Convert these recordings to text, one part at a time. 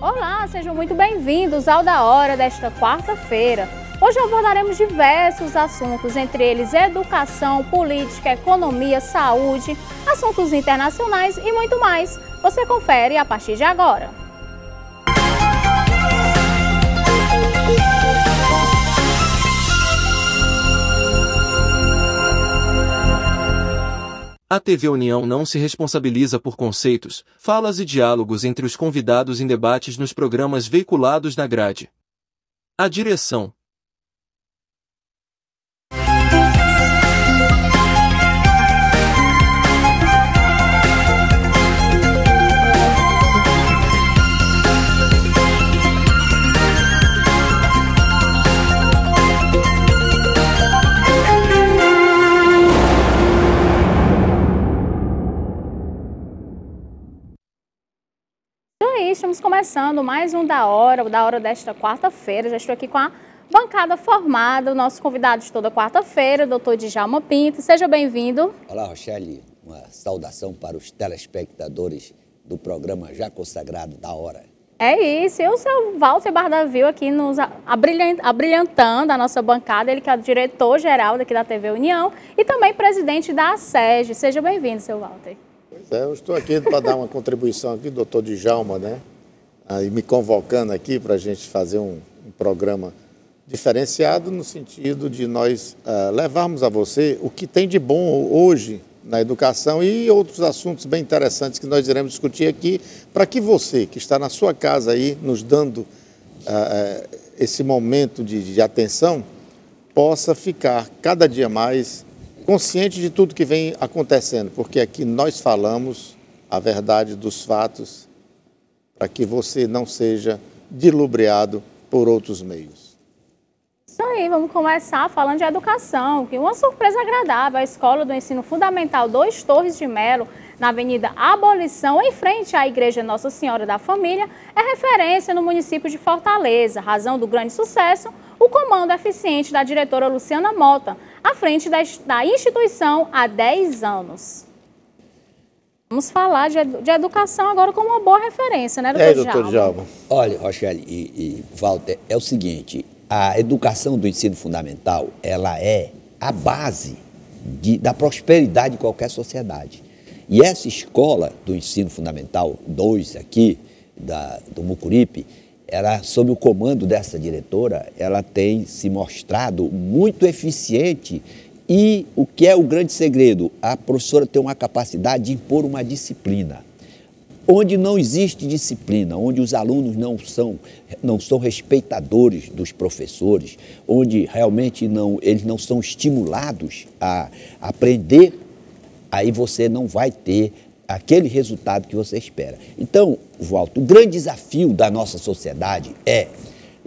Olá, sejam muito bem-vindos ao Da Hora desta quarta-feira. Hoje abordaremos diversos assuntos, entre eles educação, política, economia, saúde, assuntos internacionais e muito mais. Você confere a partir de agora. A TV União não se responsabiliza por conceitos, falas e diálogos entre os convidados em debates nos programas veiculados na grade. A direção. Estamos começando mais um Da Hora desta quarta-feira. Já estou aqui com a bancada formada, o nosso convidado de toda quarta-feira, doutor Djalma Pinto. Seja bem-vindo. Olá, Rochelle. Uma saudação para os telespectadores do programa já consagrado Da Hora. É isso. E o seu Walter Bardavil aqui nos abrilhantando a nossa bancada. Ele que é o diretor-geral daqui da TV União e também presidente da SEG. Seja bem-vindo, seu Walter. Pois é, eu estou aqui para dar uma contribuição aqui, doutor Djalma, né? Aí me convocando aqui para a gente fazer um programa diferenciado no sentido de nós levarmos a você o que tem de bom hoje na educação e outros assuntos bem interessantes que nós iremos discutir aqui, para que você, que está na sua casa aí, nos dando esse momento de atenção, possa ficar cada dia mais consciente de tudo que vem acontecendo, porque aqui nós falamos a verdade dos fatos para que você não seja dilubriado por outros meios. Isso aí, vamos começar falando de educação, que uma surpresa agradável, a Escola do Ensino Fundamental 2 Torres de Melo, na Avenida Abolição, em frente à Igreja Nossa Senhora da Família, é referência no município de Fortaleza. Razão do grande sucesso, o comando eficiente da diretora Luciana Mota, à frente da instituição há 10 anos. Vamos falar de educação agora como uma boa referência, né, doutor Djalma? Olha, Rochelle e Walter, é o seguinte, a educação do ensino fundamental, ela é a base da prosperidade de qualquer sociedade. E essa escola do ensino fundamental 2 aqui, do Mucuripe, ela, sob o comando dessa diretora, ela tem se mostrado muito eficiente e o que é o grande segredo? A professora tem uma capacidade de impor uma disciplina. Onde não existe disciplina, onde os alunos não são respeitadores dos professores, onde realmente eles não são estimulados a aprender, aí você não vai ter aquele resultado que você espera. Então, Walter, o grande desafio da nossa sociedade é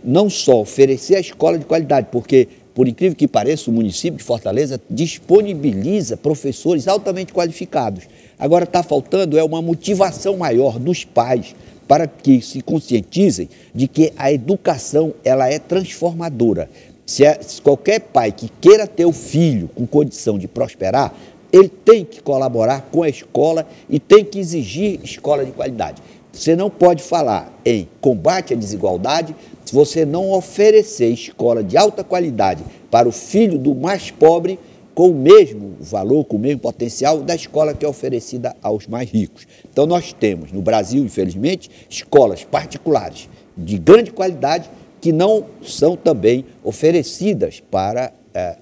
não só oferecer a escola de qualidade, porque, por incrível que pareça, o município de Fortaleza disponibiliza professores altamente qualificados. Agora está faltando uma motivação maior dos pais para que se conscientizem de que a educação ela é transformadora. Se qualquer pai que queira ter o filho com condição de prosperar, ele tem que colaborar com a escola e tem que exigir escola de qualidade. Você não pode falar em combate à desigualdade se você não oferecer escola de alta qualidade para o filho do mais pobre com o mesmo valor, com o mesmo potencial da escola que é oferecida aos mais ricos. Então nós temos no Brasil, infelizmente, escolas particulares de grande qualidade que não são também oferecidas para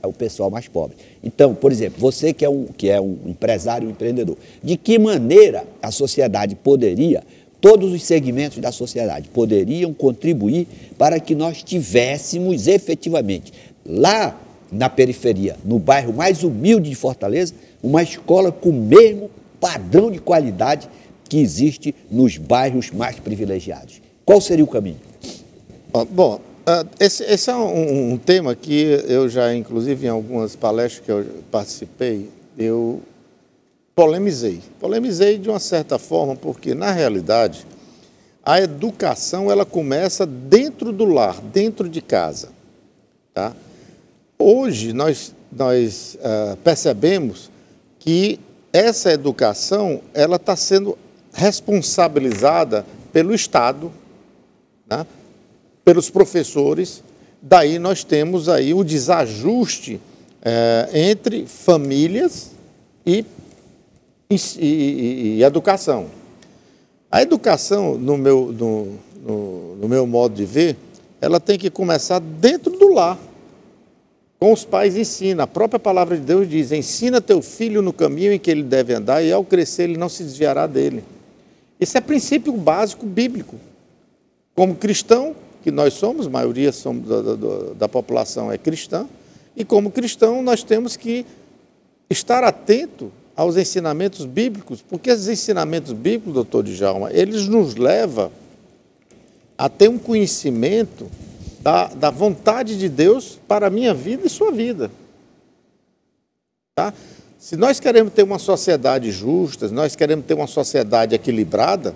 o pessoal mais pobre. Então, por exemplo, você que é um empresário, um empreendedor, de que maneira a sociedade poderia, todos os segmentos da sociedade poderiam contribuir para que nós tivéssemos efetivamente lá na periferia, no bairro mais humilde de Fortaleza, uma escola com o mesmo padrão de qualidade que existe nos bairros mais privilegiados. Qual seria o caminho? Bom, esse é um tema que eu já, inclusive, em algumas palestras que eu participei, eu polemizei. Polemizei de uma certa forma, porque, na realidade, a educação ela começa dentro do lar, dentro de casa. Tá? Hoje, nós percebemos que essa educação ela está sendo responsabilizada pelo Estado, né, pelos professores. Daí nós temos aí o desajuste entre famílias e educação. A educação, no meu modo de ver, ela tem que começar dentro do lar. Com os pais ensina. A própria palavra de Deus diz: ensina teu filho no caminho em que ele deve andar e ao crescer ele não se desviará dele. Esse é princípio básico bíblico. Como cristão, que nós somos, a maioria da população é cristã, e como cristão nós temos que estar atento aos ensinamentos bíblicos, porque esses ensinamentos bíblicos, doutor Djalma, eles nos levam a ter um conhecimento da vontade de Deus para a minha vida e sua vida. Tá? Se nós queremos ter uma sociedade justa, se nós queremos ter uma sociedade equilibrada,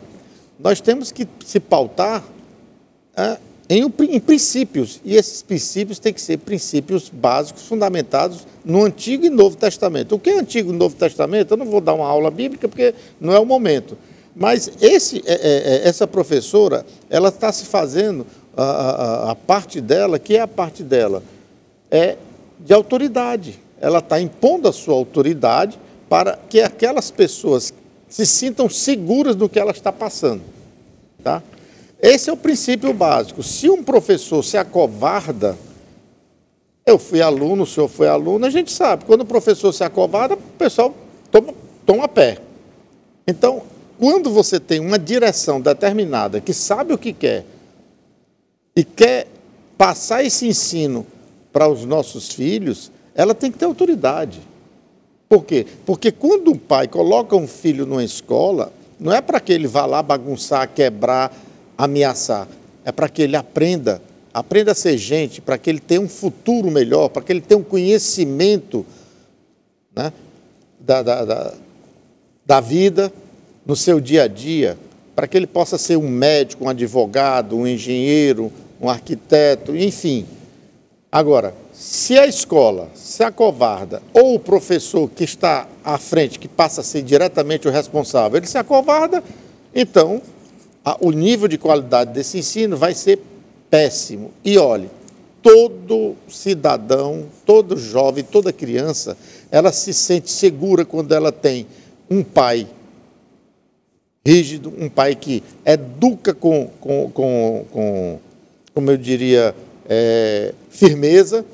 nós temos que se pautar em princípios, e esses princípios têm que ser princípios básicos, fundamentados no Antigo e Novo Testamento. O que é Antigo e Novo Testamento? Eu não vou dar uma aula bíblica, porque não é o momento. Mas essa professora, ela está se fazendo a parte dela, que é a parte dela, é de autoridade. Ela está impondo a sua autoridade para que aquelas pessoas se sintam seguras do que ela está passando. Tá? Esse é o princípio básico. Se um professor se acovarda, eu fui aluno, o senhor foi aluno, a gente sabe, quando o professor se acovarda, o pessoal toma pé. Então, quando você tem uma direção determinada, que sabe o que quer, e quer passar esse ensino para os nossos filhos, ela tem que ter autoridade. Por quê? Porque quando um pai coloca um filho numa escola, não é para que ele vá lá bagunçar, quebrar, ameaçar. É para que ele aprenda a ser gente, para que ele tenha um futuro melhor, para que ele tenha um conhecimento, né, da vida no seu dia a dia, para que ele possa ser um médico, um advogado, um engenheiro, um arquiteto, enfim. Agora, se a escola se acovarda, ou o professor que está à frente, que passa a ser diretamente o responsável, ele se acovarda, então o nível de qualidade desse ensino vai ser péssimo. E olhe, todo cidadão, todo jovem, toda criança, ela se sente segura quando ela tem um pai rígido, um pai que educa como eu diria, firmeza.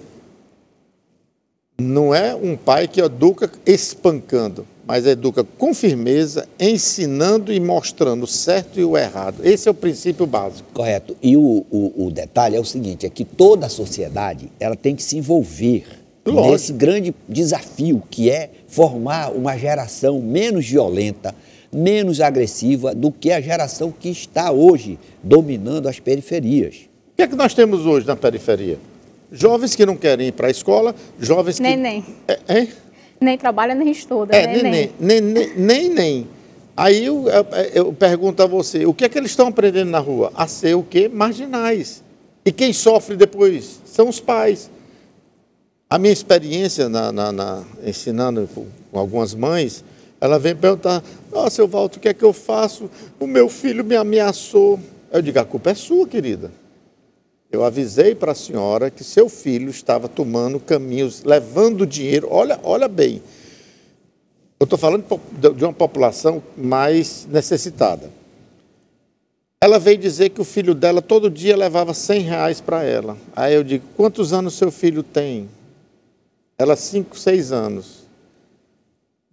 Não é um pai que educa espancando, mas educa com firmeza, ensinando e mostrando o certo e o errado. Esse é o princípio básico. Correto. E o detalhe é o seguinte, é que toda a sociedade ela tem que se envolver nesse grande desafio que é formar uma geração menos violenta, menos agressiva do que a geração que está hoje dominando as periferias. O que é que nós temos hoje na periferia? Jovens que não querem ir para a escola, jovens que... Nem trabalha, nem estuda. Nem. Aí eu pergunto a você, o que é que eles estão aprendendo na rua? A ser o quê? Marginais. E quem sofre depois? São os pais. A minha experiência ensinando com algumas mães, ela vem perguntar, seu Walter, o que é que eu faço? O meu filho me ameaçou. Eu digo, a culpa é sua, querida. Eu avisei para a senhora que seu filho estava tomando caminhos, levando dinheiro. Olha bem, eu estou falando de uma população mais necessitada. Ela veio dizer que o filho dela todo dia levava R$100 para ela. Aí eu digo, quantos anos seu filho tem? Ela, 5, 6 anos.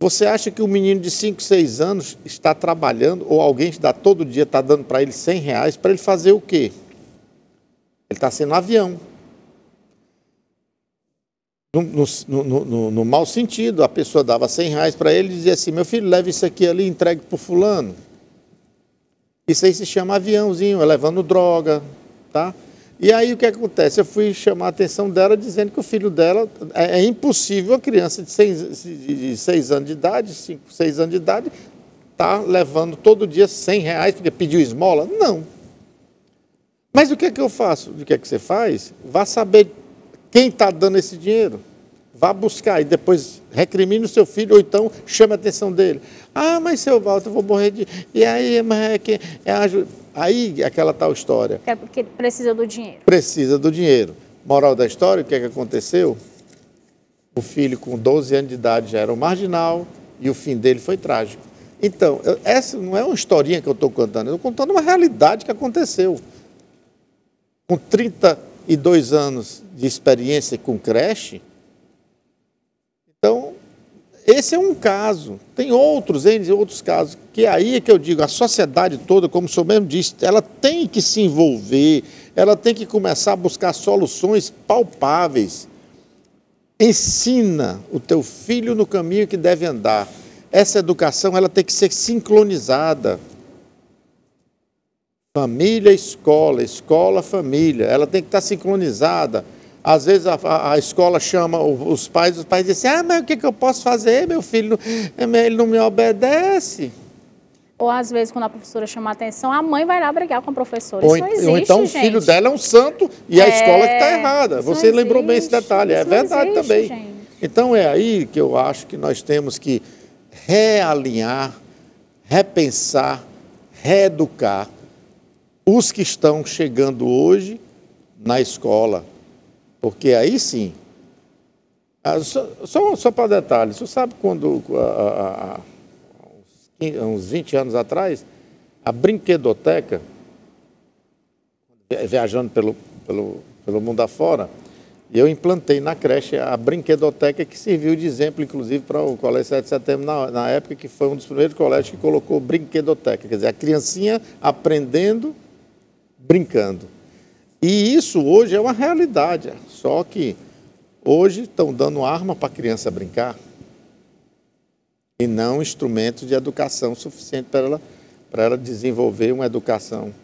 Você acha que o menino de 5, 6 anos está trabalhando, ou alguém todo dia está dando para ele R$100 para ele fazer o quê? Ele está sendo um avião. No mau sentido, a pessoa dava R$100 para ele e dizia assim, meu filho, leva isso aqui ali e entregue para o fulano. Isso aí se chama aviãozinho, levando droga, tá? E aí o que acontece? Eu fui chamar a atenção dela dizendo que o filho dela, é impossível a criança de 6 anos de idade, 5, 6 anos de idade, tá levando todo dia R$100 porque pediu esmola? Não. Mas o que é que eu faço? O que é que você faz? Vá saber quem está dando esse dinheiro. Vá buscar e depois recrimine o seu filho ou então chame a atenção dele. Mas seu Walter, eu vou morrer de... E aí, mas é que... Aí, aquela tal história. É porque precisa do dinheiro. Precisa do dinheiro. Moral da história, o que é que aconteceu? O filho, com 12 anos de idade, já era um marginal e o fim dele foi trágico. Então, essa não é uma historinha que eu estou contando, eu estou contando uma realidade que aconteceu. Com 32 anos de experiência com creche, então, esse é um caso. Tem outros casos, que aí é que eu digo, a sociedade toda, como o senhor mesmo disse, ela tem que se envolver, ela tem que começar a buscar soluções palpáveis. Ensina o teu filho no caminho que deve andar. Essa educação ela tem que ser sincronizada. Família, escola, escola, família. Ela tem que estar sincronizada. Às vezes a escola chama os pais dizem assim, mas o que eu posso fazer? Meu filho, ele não me obedece. Ou às vezes, quando a professora chama a atenção, a mãe vai lá brigar com a professora. Isso não existe, ou então gente. O filho dela é um santo e a escola que está errada. Você lembrou bem esse detalhe, é verdade também. Gente. Então é aí que eu acho que nós temos que realinhar, repensar, reeducar os que estão chegando hoje na escola. Porque aí sim, só para detalhes, você sabe quando, uns 20 anos atrás, a brinquedoteca, viajando pelo mundo afora, eu implantei na creche a brinquedoteca que serviu de exemplo, inclusive, para o Colégio 7 de Setembro, na época, que foi um dos primeiros colégios que colocou brinquedoteca, quer dizer, a criancinha aprendendo, brincando. E isso hoje é uma realidade, só que hoje estão dando arma para a criança brincar e não instrumento de educação suficiente para ela desenvolver uma educação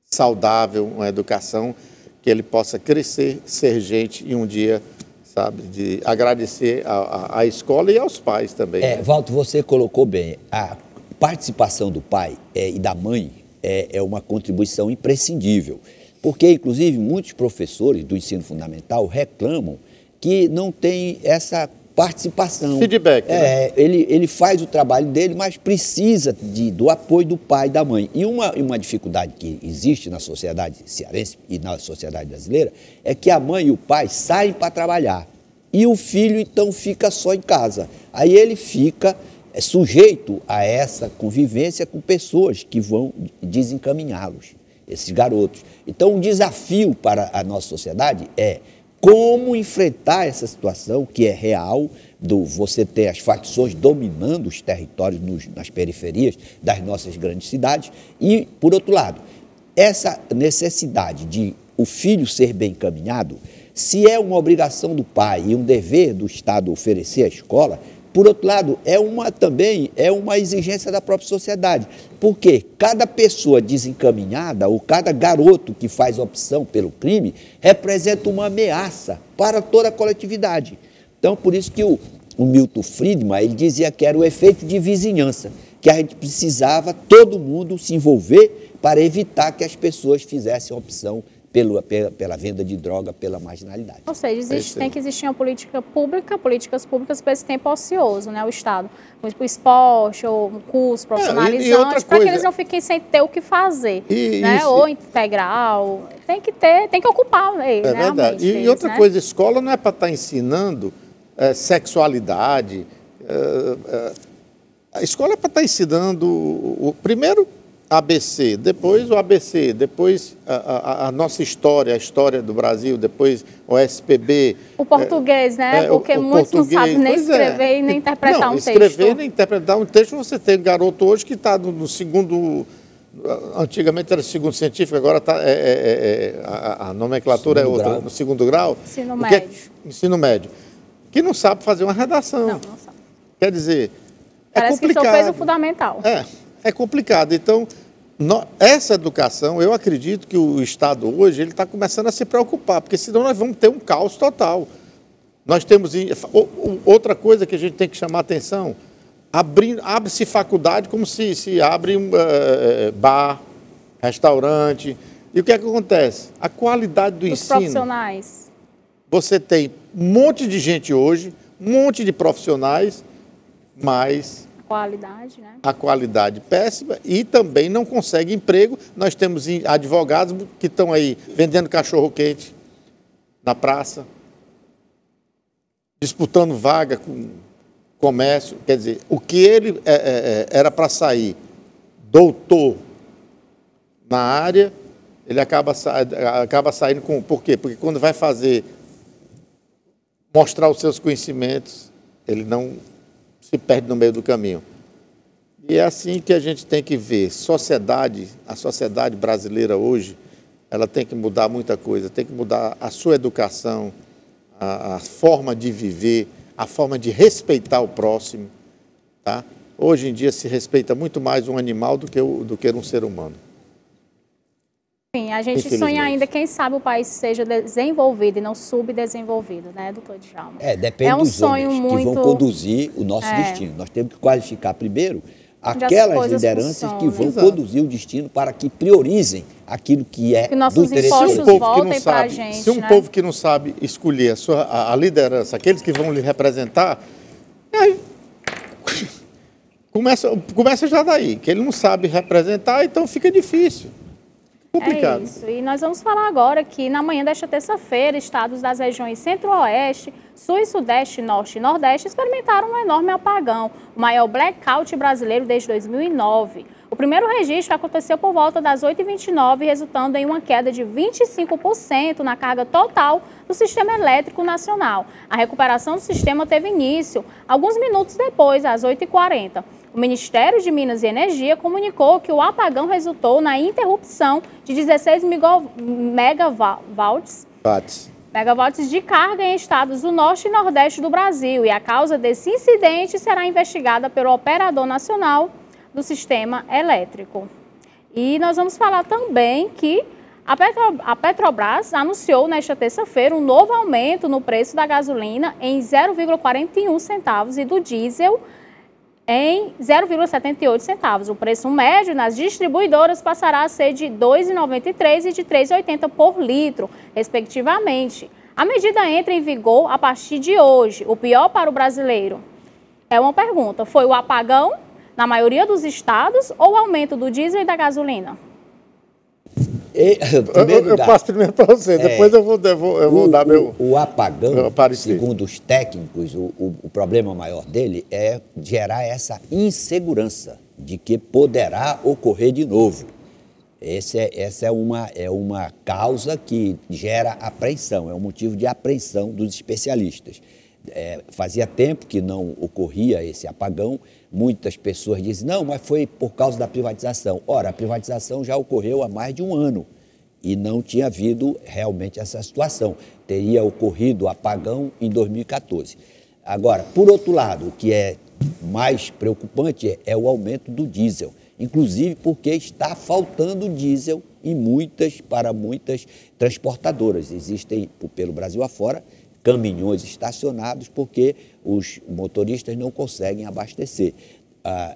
saudável, uma educação que ele possa crescer, ser gente e um dia, sabe, de agradecer à escola e aos pais também. Walter, você colocou bem, a participação do pai e da mãe é uma contribuição imprescindível, porque, inclusive, muitos professores do ensino fundamental reclamam que não tem essa participação. Feedback, né? Ele faz o trabalho dele, mas precisa do apoio do pai e da mãe. E uma dificuldade que existe na sociedade cearense e na sociedade brasileira é que a mãe e o pai saem para trabalhar e o filho, então, fica só em casa. Aí ele fica sujeito a essa convivência com pessoas que vão desencaminhá-los, esses garotos. Então, um desafio para a nossa sociedade é como enfrentar essa situação que é real, você ter as facções dominando os territórios nas periferias das nossas grandes cidades e, por outro lado, essa necessidade de o filho ser bem encaminhado, se é uma obrigação do pai e um dever do Estado oferecer à escola, por outro lado, também é uma exigência da própria sociedade, porque cada pessoa desencaminhada ou cada garoto que faz opção pelo crime representa uma ameaça para toda a coletividade. Então, por isso que o Milton Friedman ele dizia que era o efeito de vizinhança, que a gente precisava todo mundo se envolver para evitar que as pessoas fizessem opção pela venda de droga, pela marginalidade. Ou seja, tem que existir uma políticas públicas para esse tempo ocioso, né? O Estado, o esporte, ou um curso profissionalizante, para que eles não fiquem sem ter o que fazer, né? Ou integral, tem que ocupar ele, né? Verdade. E outra coisa, escola não é para estar ensinando sexualidade, a escola é para estar ensinando, primeiro, ABC, depois o ABC, depois a nossa história, a história do Brasil, depois o SPB. O português, né? Porque muitos não sabem nem escrever e nem interpretar um texto. Escrever nem interpretar um texto, você tem um garoto hoje que está no segundo, antigamente era segundo científico, agora a nomenclatura é outra, no segundo grau. Ensino médio. Ensino médio. Que não sabe fazer uma redação. Não sabe. Quer dizer, parece que só fez o fundamental. É complicado. Então, essa educação, eu acredito que o Estado hoje ele está começando a se preocupar, porque senão nós vamos ter um caos total. Nós temos outra coisa que a gente tem que chamar a atenção, abre-se faculdade como se abre um bar, restaurante. E o que é que acontece? A qualidade do ensino... Os profissionais. Você tem um monte de gente hoje, um monte de profissionais, mas qualidade, né? A qualidade péssima e também não consegue emprego. Nós temos advogados que estão aí vendendo cachorro-quente na praça, disputando vaga com comércio. Quer dizer, o que ele era para sair doutor na área, ele acaba saindo com... Por quê? Porque quando vai mostrar os seus conhecimentos, ele não se perde no meio do caminho. E é assim que a gente tem que ver. A sociedade brasileira hoje, ela tem que mudar muita coisa, tem que mudar a sua educação, a forma de viver, a forma de respeitar o próximo. Tá? Hoje em dia se respeita muito mais um animal do que um ser humano. Sim, a gente sonha ainda, quem sabe o país seja desenvolvido e não subdesenvolvido, né, doutor Djalma? Depende dos homens que vão conduzir o nosso destino. Nós temos que qualificar primeiro aquelas lideranças que vão conduzir o destino para que priorizem aquilo que é do interesse público. Se um povo que não sabe escolher a liderança, aqueles que vão lhe representar, aí começa já daí, que ele não sabe representar, então fica difícil. Complicado. É isso. E nós vamos falar agora que na manhã desta terça-feira, estados das regiões Centro-Oeste, Sul e Sudeste, Norte e Nordeste experimentaram um enorme apagão, o maior blackout brasileiro desde 2009. O primeiro registro aconteceu por volta das 8h29, resultando em uma queda de 25% na carga total do sistema elétrico nacional. A recuperação do sistema teve início alguns minutos depois, às 8h40. O Ministério de Minas e Energia comunicou que o apagão resultou na interrupção de 16 megawatts de carga em estados do Norte e Nordeste do Brasil. E a causa desse incidente será investigada pelo Operador Nacional do Sistema Elétrico. E nós vamos falar também que a Petrobras anunciou nesta terça-feira um novo aumento no preço da gasolina em 0,41 centavos e do diesel em 0,78 centavos. O preço médio nas distribuidoras passará a ser de R$ 2,93 e de R$ 3,80 por litro, respectivamente. A medida entra em vigor a partir de hoje. O pior para o brasileiro? É uma pergunta. Foi o apagão na maioria dos estados ou o aumento do diesel e da gasolina? Eu passo primeiro para você, depois eu vou dar meu... O apagão, segundo os técnicos, o problema maior dele é gerar essa insegurança de que poderá ocorrer de novo. Essa é uma causa que gera apreensão, é um motivo de apreensão dos especialistas. Fazia tempo que não ocorria esse apagão, muitas pessoas dizem, não, mas foi por causa da privatização. Ora, a privatização já ocorreu há mais de um ano e não tinha havido realmente essa situação. Teria ocorrido apagão em 2014. Agora, por outro lado, o que é mais preocupante é o aumento do diesel, inclusive porque está faltando diesel para muitas transportadoras. Existem, pelo Brasil afora, caminhões estacionados porque os motoristas não conseguem abastecer.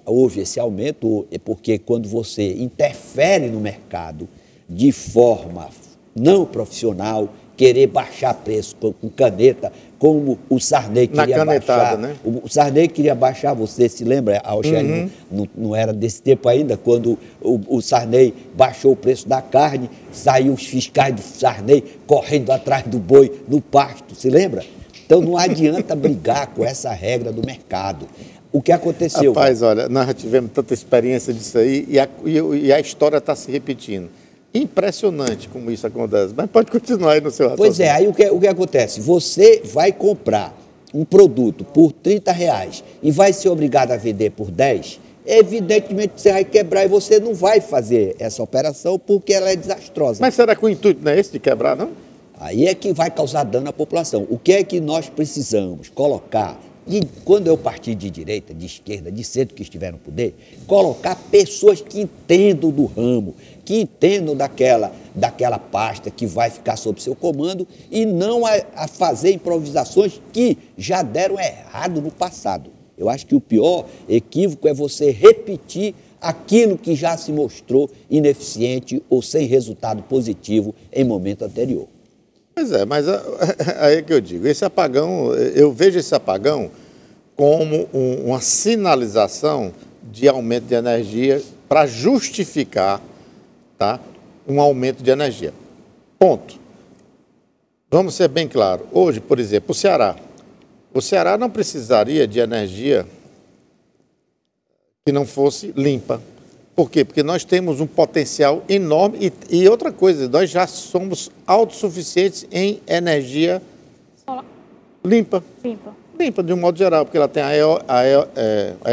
Houve esse aumento porque quando você interfere no mercado de forma não profissional, querer baixar preço com caneta, como o Sarney queria baixar. Né? O Sarney queria baixar, você se lembra, Algério, não era desse tempo ainda, quando o Sarney baixou o preço da carne, saiu os fiscais do Sarney correndo atrás do boi no pasto, se lembra? Então não adianta brigar com essa regra do mercado. O que aconteceu? Rapaz, olha, nós já tivemos tanta experiência disso aí e a história está se repetindo. Impressionante como isso acontece, mas pode continuar aí no seu raciocínio. Pois é, aí o que acontece? Você vai comprar um produto por R$30 e vai ser obrigado a vender por 10, evidentemente você vai quebrar e você não vai fazer essa operação porque ela é desastrosa. Mas será que o intuito não é esse de quebrar, não? Aí é que vai causar dano à população. O que é que nós precisamos colocar? E quando eu partir de direita, de esquerda, de centro que estiver no poder, colocar pessoas que entendam do ramo, que entendam daquela pasta que vai ficar sob seu comando e não a fazer improvisações que já deram errado no passado. Eu acho que o pior equívoco é você repetir aquilo que já se mostrou ineficiente ou sem resultado positivo em momento anterior. Pois é, mas aí é que eu digo, esse apagão, eu vejo esse apagão como uma sinalização de aumento de energia para justificar, tá, um aumento de energia. Ponto. Vamos ser bem claros. Hoje, por exemplo, o Ceará não precisaria de energia que não fosse limpa. Por quê? Porque nós temos um potencial enorme e outra coisa, nós já somos autossuficientes em energia limpa. Limpa, de um modo geral, porque ela tem a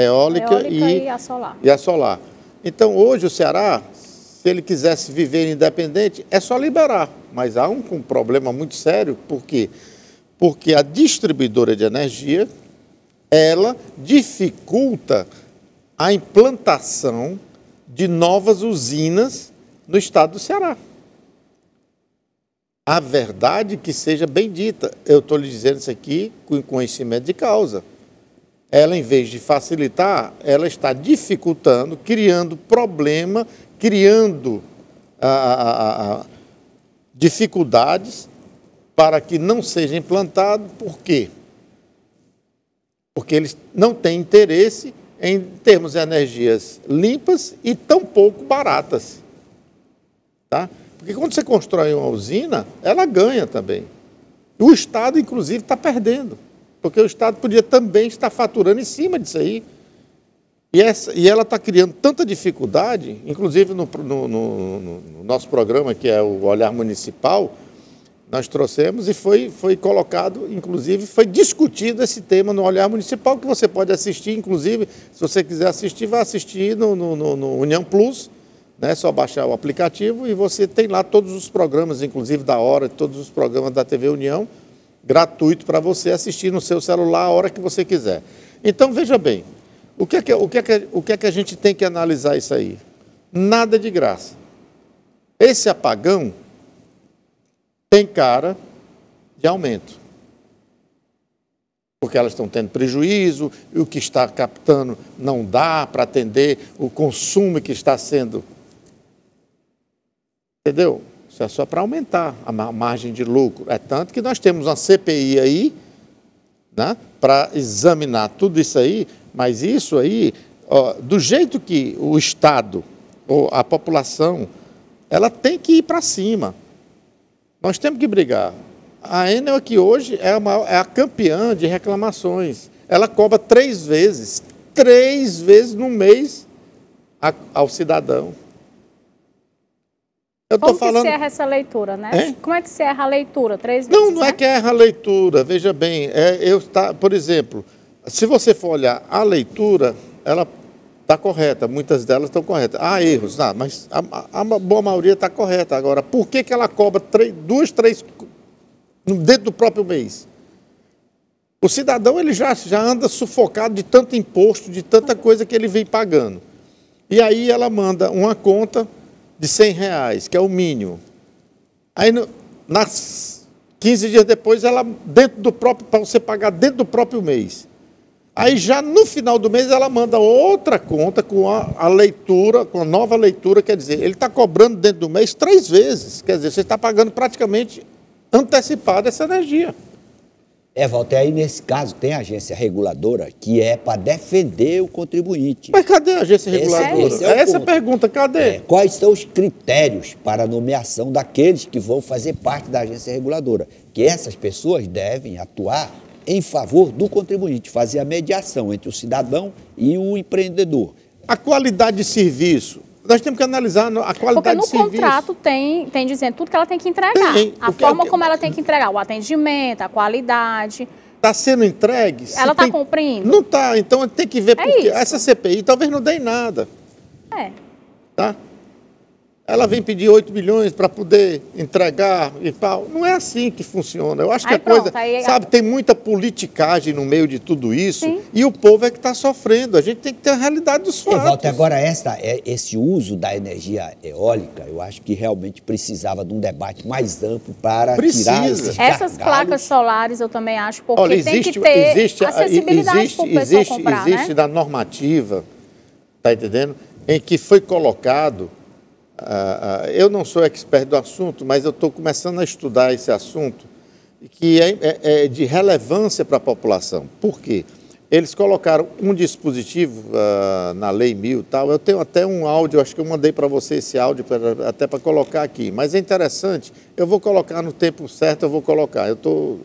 eólica e a solar. Então, hoje, o Ceará, se ele quisesse viver independente, é só liberar. Mas há um problema muito sério, por quê? Porque a distribuidora de energia, ela dificulta a implantação de novas usinas no estado do Ceará. A verdade que seja bem dita, eu estou lhe dizendo isso aqui com conhecimento de causa. Ela, em vez de facilitar, ela está dificultando, criando problema, criando dificuldades para que não seja implantado. Por quê? Porque eles não têm interesse em termos de energias limpas e tão pouco baratas. Tá? Porque quando você constrói uma usina, ela ganha também. O Estado, inclusive, está perdendo. Porque o Estado podia também estar faturando em cima disso aí. E ela está criando tanta dificuldade, inclusive no nosso programa, que é o Olhar Municipal, nós trouxemos e foi colocado, inclusive, foi discutido esse tema no Olhar Municipal, que você pode assistir, inclusive, se você quiser assistir, vai assistir no União Plus, né? É só baixar o aplicativo e você tem lá todos os programas, inclusive da Hora, todos os programas da TV União, gratuito para você assistir no seu celular a hora que você quiser. Então, veja bem, o que é que a gente tem que analisar isso aí? Nada de graça. Esse apagão tem cara de aumento. Porque elas estão tendo prejuízo, e o que está captando não dá para atender o consumo que está sendo. Entendeu? Isso é só para aumentar a margem de lucro. É tanto que nós temos uma CPI aí, né, para examinar tudo isso aí, mas isso aí, ó, do jeito que o Estado, ou a população, ela tem que ir para cima. Nós temos que brigar. A Enel aqui hoje é a campeã de reclamações. Ela cobra 3 vezes no mês ao cidadão. Como que se erra essa leitura, né? É? Como é que se erra a leitura? 3 vezes, Não é que erra a leitura, veja bem. Por exemplo, se você for olhar a leitura, ela está correta, muitas delas estão corretas. Há erros, mas a boa maioria está correta. Agora, por que ela cobra 2, 3 dentro do próprio mês? O cidadão ele já anda sufocado de tanto imposto, de tanta coisa que ele vem pagando. E aí ela manda uma conta de R$100, que é o mínimo. Aí, 15 dias depois, ela para você pagar dentro do próprio mês. Aí já no final do mês ela manda outra conta com a leitura, com a nova leitura, quer dizer, ele está cobrando dentro do mês 3 vezes. Quer dizer, você está pagando praticamente antecipado essa energia. Walter, aí nesse caso tem a agência reguladora que é para defender o contribuinte. Mas cadê a agência reguladora? Essa é a pergunta, cadê? Quais são os critérios para a nomeação daqueles que vão fazer parte da agência reguladora? Que essas pessoas devem atuar em favor do contribuinte, fazer a mediação entre o cidadão e o empreendedor. A qualidade de serviço. Nós temos que analisar a qualidade de serviço. Porque no contrato tem dizendo tudo que ela tem que entregar. A forma como ela tem que entregar, o atendimento, a qualidade. Está sendo entregue? Ela está cumprindo? Não está, então tem que ver porque essa CPI talvez não dê em nada. Tá? Ela vem pedir 8 milhões para poder entregar e tal. Não é assim que funciona. Eu acho que tem muita politicagem no meio de tudo isso. Sim. E o povo é que está sofrendo. A gente tem que ter a realidade dos fatos. Walter, agora esse uso da energia eólica, eu acho que realmente precisava de um debate mais amplo para tirar esses gargalos. Essas placas solares eu também acho, porque tem que ter acessibilidade para o pessoal comprar, Existe da normativa, está entendendo? Em que foi colocado... eu não sou expert do assunto, mas eu estou começando a estudar esse assunto, que é de relevância para a população. Por quê? eles colocaram um dispositivo na Lei 1000 e tal. Eu tenho até um áudio, acho que eu mandei para você esse áudio até para colocar aqui. Mas é interessante, eu vou colocar no tempo certo, eu vou colocar. Eu estou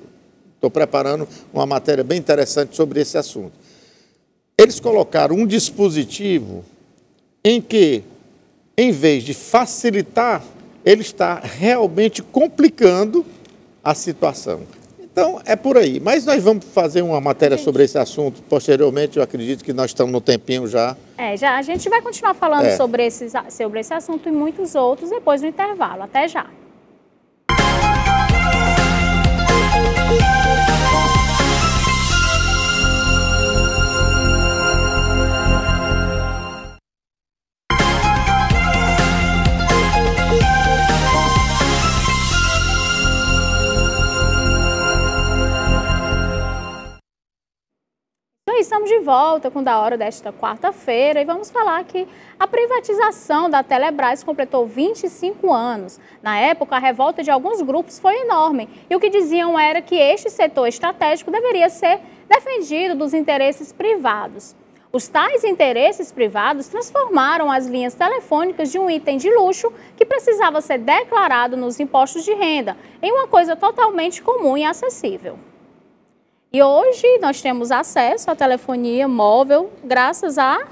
preparando uma matéria bem interessante sobre esse assunto. Eles colocaram um dispositivo em que, em vez de facilitar, ele está realmente complicando a situação. Então, é por aí. Mas nós vamos fazer uma matéria sobre esse assunto posteriormente. Eu acredito que nós estamos no tempinho já. Já a gente vai continuar falando sobre esse assunto e muitos outros depois do intervalo. Até já. Estamos de volta com o Da Hora desta quarta-feira e vamos falar que a privatização da Telebrás completou 25 anos. Na época, a revolta de alguns grupos foi enorme e o que diziam era que este setor estratégico deveria ser defendido dos interesses privados. Os tais interesses privados transformaram as linhas telefônicas de um item de luxo que precisava ser declarado nos impostos de renda em uma coisa totalmente comum e acessível. E hoje nós temos acesso à telefonia móvel graças à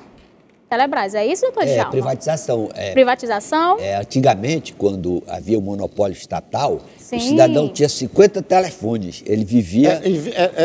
Telebrás. É isso, doutor Djalma? Privatização. Privatização? Antigamente, quando havia o monopólio estatal, Sim. O cidadão tinha 50 telefones. Ele vivia...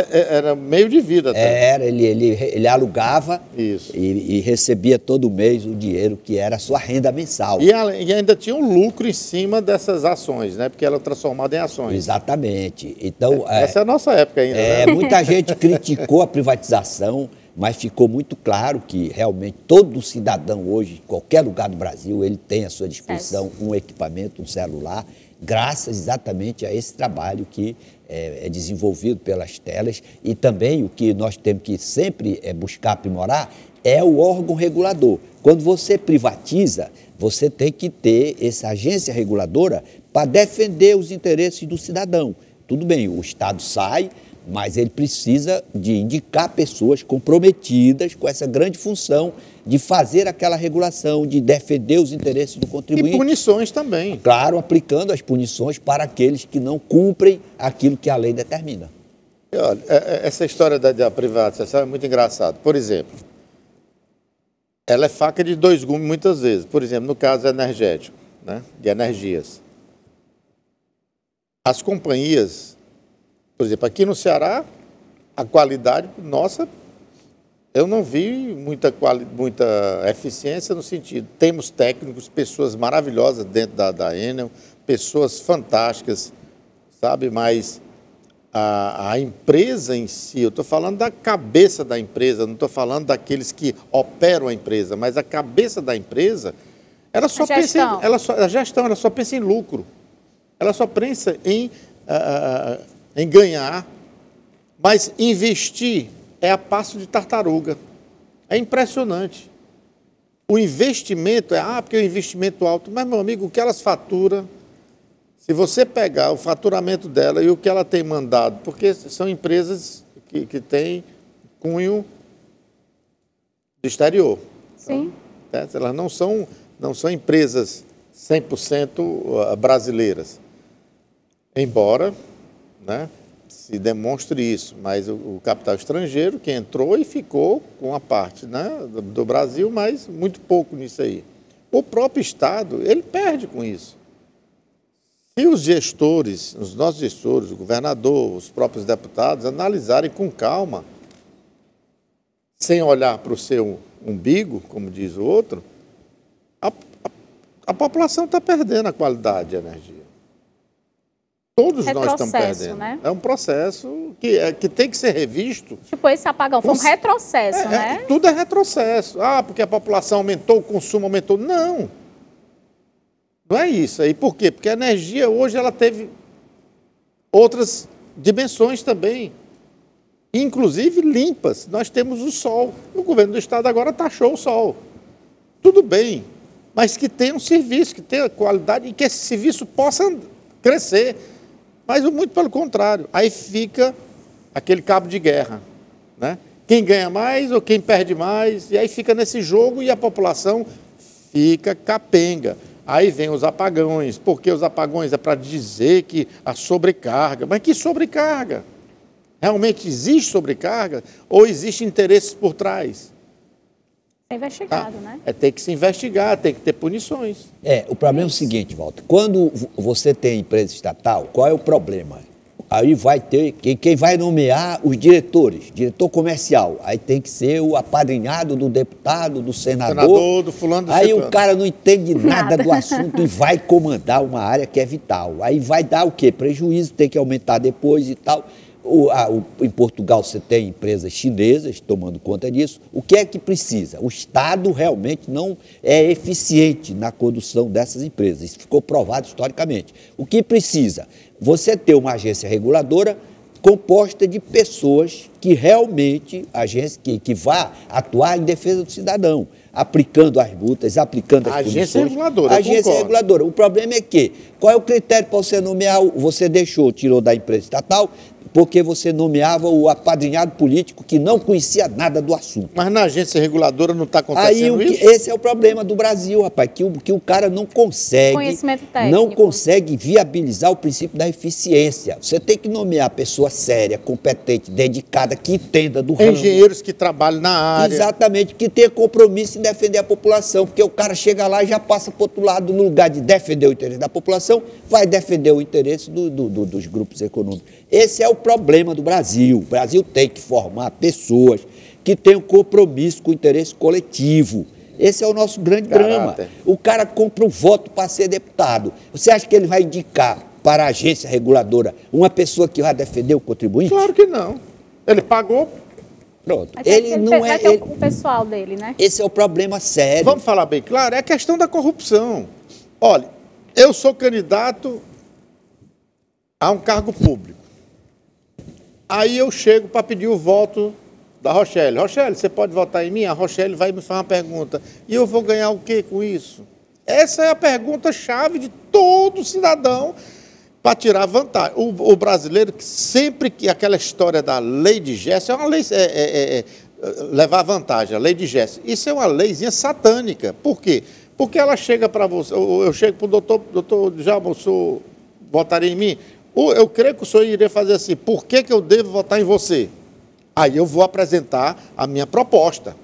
Era meio de vida até. Ele alugava Isso. E recebia todo mês o dinheiro que era a sua renda mensal. E ainda tinha um lucro em cima dessas ações, né? Porque ela era transformada em ações. Exatamente. Então, essa é a nossa época ainda. Né? Muita gente criticou a privatização, mas ficou muito claro que realmente todo cidadão hoje, em qualquer lugar do Brasil, ele tem à sua disposição um equipamento, um celular, graças exatamente a esse trabalho que é desenvolvido pelas telas. E também o que nós temos que sempre buscar aprimorar é o órgão regulador. Quando você privatiza, você tem que ter essa agência reguladora para defender os interesses do cidadão. Tudo bem, o Estado sai, mas ele precisa de indicar pessoas comprometidas com essa grande função de fazer aquela regulação, de defender os interesses do contribuinte. E punições também. Claro, aplicando as punições para aqueles que não cumprem aquilo que a lei determina. E olha, essa história da privatização é muito engraçada. Por exemplo, ela é faca de dois gumes muitas vezes. Por exemplo, no caso energético, né, de energias. As companhias... Por exemplo, aqui no Ceará, a qualidade, nossa, eu não vi muita eficiência no sentido. Temos técnicos, pessoas maravilhosas dentro da Enel, pessoas fantásticas, sabe? Mas a empresa em si, eu estou falando da cabeça da empresa, não estou falando daqueles que operam a empresa, mas a cabeça da empresa, ela só pensa ela só pensa em lucro. Ela só pensa em ganhar, mas investir é a passo de tartaruga. É impressionante. O investimento porque é um investimento alto, mas, meu amigo, o que elas faturam, se você pegar o faturamento dela e o que ela tem mandado, porque são empresas que têm cunho do exterior. Sim. Então, elas não são empresas 100% brasileiras. Embora... né, se demonstre isso, mas o capital estrangeiro que entrou e ficou com a parte, né, do Brasil, mas muito pouco nisso aí. O próprio Estado, ele perde com isso. Se os gestores, os nossos gestores, o governador, os próprios deputados, analisarem com calma, sem olhar para o seu umbigo, como diz o outro, a população está perdendo a qualidade de energia. Todos nós estamos perdendo. Né? É um processo que tem que ser revisto. Tipo, esse apagão foi um retrocesso, né? Tudo é retrocesso. Porque a população aumentou, o consumo aumentou. Não. Não é isso aí. Por quê? Porque a energia hoje ela teve outras dimensões também. Inclusive limpas. Nós temos o sol. O governo do estado agora taxou o sol. Tudo bem. Mas que tenha um serviço, que tenha qualidade e que esse serviço possa crescer. Mas muito pelo contrário, aí fica aquele cabo de guerra, né? quem ganha mais ou quem perde mais, e aí fica nesse jogo e a população fica capenga. Aí vem os apagões, porque os apagões é para dizer que a sobrecarga, mas que sobrecarga? Realmente existe sobrecarga ou existe interesses por trás? É investigado, né? Tem que se investigar, tem que ter punições. O problema é o seguinte, Walter, quando você tem empresa estatal, qual é o problema? Aí vai ter, quem vai nomear os diretores, diretor comercial, aí tem que ser o apadrinhado do deputado, do senador Do fulano, do aí ciclano. o cara não entende nada do assunto e vai comandar uma área que é vital. Aí vai dar o quê? Prejuízo, tem que aumentar depois e tal. Em Portugal você tem empresas chinesas tomando conta disso. O que é que precisa? O Estado realmente não é eficiente na condução dessas empresas. Isso ficou provado historicamente. O que precisa? Você ter uma agência reguladora composta de pessoas que realmente, que vá atuar em defesa do cidadão, aplicando as multas, aplicando as punições. Agência reguladora, Agência reguladora. O problema é que, qual é o critério para você nomear? Você tirou da empresa estatal, porque você nomeava o apadrinhado político que não conhecia nada do assunto. Mas na agência reguladora não está acontecendo isso? Esse é o problema do Brasil, rapaz, que o cara não consegue viabilizar o princípio da eficiência. Você tem que nomear pessoa séria, competente, dedicada, que entenda do ramo. Engenheiros que trabalham na área. Exatamente, que tenha compromisso em defender a população, porque o cara chega lá e já passa para o outro lado, no lugar de defender o interesse da população, vai defender o interesse dos grupos econômicos. Esse é o problema do Brasil. O Brasil tem que formar pessoas que tenham compromisso com o interesse coletivo. Esse é o nosso grande drama. O cara compra um voto para ser deputado. Você acha que ele vai indicar para a agência reguladora uma pessoa que vai defender o contribuinte? Claro que não. Ele pagou. Pronto. O pessoal dele, né? Esse é o problema sério. Vamos falar bem claro, é a questão da corrupção. Olha, eu sou candidato a um cargo público. Aí eu chego para pedir o voto da Rochelle. Rochelle, você pode votar em mim? A Rochelle vai me fazer uma pergunta. E eu vou ganhar o quê com isso? Essa é a pergunta-chave de todo cidadão para tirar vantagem. O brasileiro, sempre que aquela história da lei de Gesso, é uma lei, levar vantagem, a lei de Gesso. Isso é uma leizinha satânica. Por quê? Porque ela chega para você, eu chego para o doutor Djalma, o senhor votaria em mim? Eu creio que o senhor iria fazer assim, por que eu devo votar em você? Aí eu vou apresentar a minha proposta.